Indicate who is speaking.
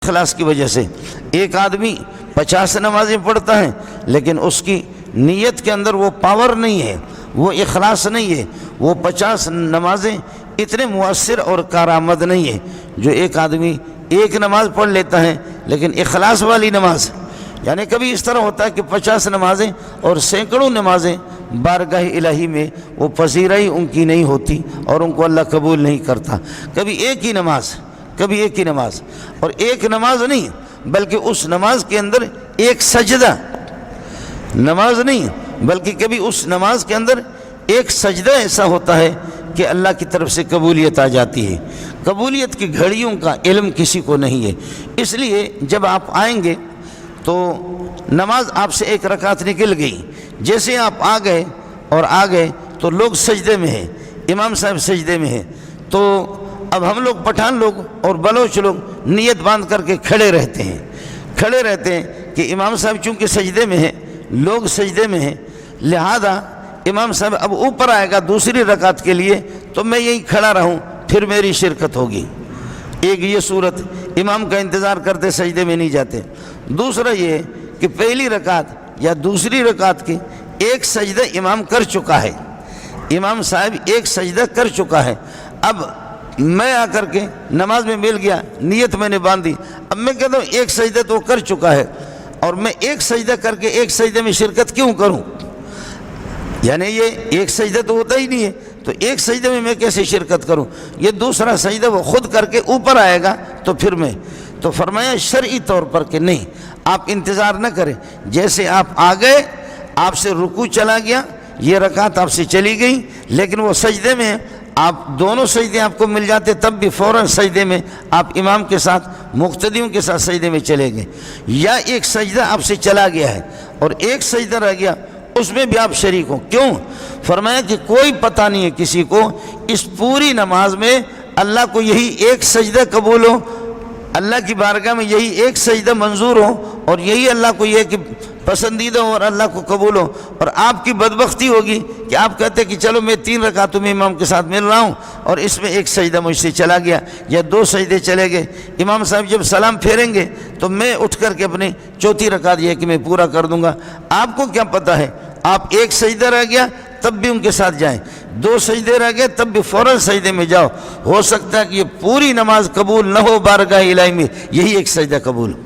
Speaker 1: اخلاص کی وجہ سے۔ ایک آدمی 50 نمازیں پڑھتا ہے لیکن اس کی نیت کے اندر وہ پاور نہیں ہے، وہ اخلاص نہیں ہے، وہ 50 نمازیں اتنے مؤثر اور کارآمد نہیں ہے جو ایک آدمی ایک نماز پڑھ لیتا ہے لیکن اخلاص والی نماز۔ یعنی کبھی اس طرح ہوتا ہے کہ 50 نمازیں اور سینکڑوں نمازیں بارگاہ الہی میں وہ پذیرائی ان کی نہیں ہوتی اور ان کو اللہ قبول نہیں کرتا۔ کبھی ایک ہی نماز اور ایک نماز نہیں بلکہ اس نماز کے اندر ایک سجدہ، نماز نہیں بلکہ کبھی اس نماز کے اندر ایک سجدہ ایسا ہوتا ہے کہ اللہ کی طرف سے قبولیت آ جاتی ہے۔ قبولیت کی گھڑیوں کا علم کسی کو نہیں ہے، اس لیے جب آپ آئیں گے تو نماز آپ سے ایک رکعت نکل گئی، جیسے آپ آ گئے تو لوگ سجدے میں ہیں، امام صاحب سجدے میں ہیں، تو اب ہم لوگ پٹھان لوگ اور بلوچ لوگ نیت باندھ کر کے کھڑے رہتے ہیں کہ امام صاحب چونکہ سجدے میں ہیں، لوگ سجدے میں ہیں، لہذا امام صاحب اب اوپر آئے گا دوسری رکعت کے لیے تو میں یہیں کھڑا رہوں، پھر میری شرکت ہوگی۔ ایک یہ صورت، امام کا انتظار کرتے سجدے میں نہیں جاتے۔ دوسرا یہ کہ پہلی رکعت یا دوسری رکعت کے ایک سجدہ امام کر چکا ہے، امام صاحب ایک سجدہ کر چکا ہے، اب میں آ کر کے نماز میں مل گیا، نیت میں نے باندھی، اب میں کہتا ہوں ایک سجدہ تو کر چکا ہے اور میں ایک سجدہ کر کے ایک سجدے میں شرکت کیوں کروں؟ یعنی یہ ایک سجدہ تو ہوتا ہی نہیں ہے، تو ایک سجدے میں کیسے شرکت کروں؟ یہ دوسرا سجدہ وہ خود کر کے اوپر آئے گا تو پھر میں، تو فرمایا شرعی طور پر کہ نہیں، آپ انتظار نہ کریں، جیسے آپ آ گئے، آپ سے رکوع چلا گیا، یہ رکعت آپ سے چلی گئی، لیکن وہ سجدے میں آپ دونوں سجدے آپ کو مل جاتے، تب بھی فوراً سجدے میں آپ امام کے ساتھ مقتدیوں کے ساتھ سجدے میں چلے گئے، یا ایک سجدہ آپ سے چلا گیا ہے اور ایک سجدہ رہ گیا، اس میں بھی آپ شریک ہوں۔ کیوں؟ فرمایا کہ کوئی پتہ نہیں ہے کسی کو اس پوری نماز میں اللہ کو یہی ایک سجدہ قبول ہو، اللہ کی بارگاہ میں یہی ایک سجدہ منظور ہو اور یہی اللہ کو یہ کہ پسندیدہ ہو اور اللہ کو قبول ہو، اور آپ کی بدبختی ہوگی کہ آپ کہتے کہ چلو میں 3 رکعتوں میں امام کے ساتھ مل رہا ہوں اور اس میں ایک سجدہ مجھ سے چلا گیا یا 2 سجدے چلے گئے، امام صاحب جب سلام پھیریں گے تو میں اٹھ کر کے اپنی 4تھی رکعت یہ کہ میں پورا کر دوں گا۔ آپ کو کیا پتہ ہے، آپ ایک سجدہ رہ گیا تب بھی ان کے ساتھ جائیں، 2 سجدے رہ گئے تب بھی فوراً سجدے میں جاؤ، ہو سکتا ہے کہ یہ پوری نماز قبول نہ ہو بارگاہ الہی میں، یہی ایک سجدہ قبول ہو۔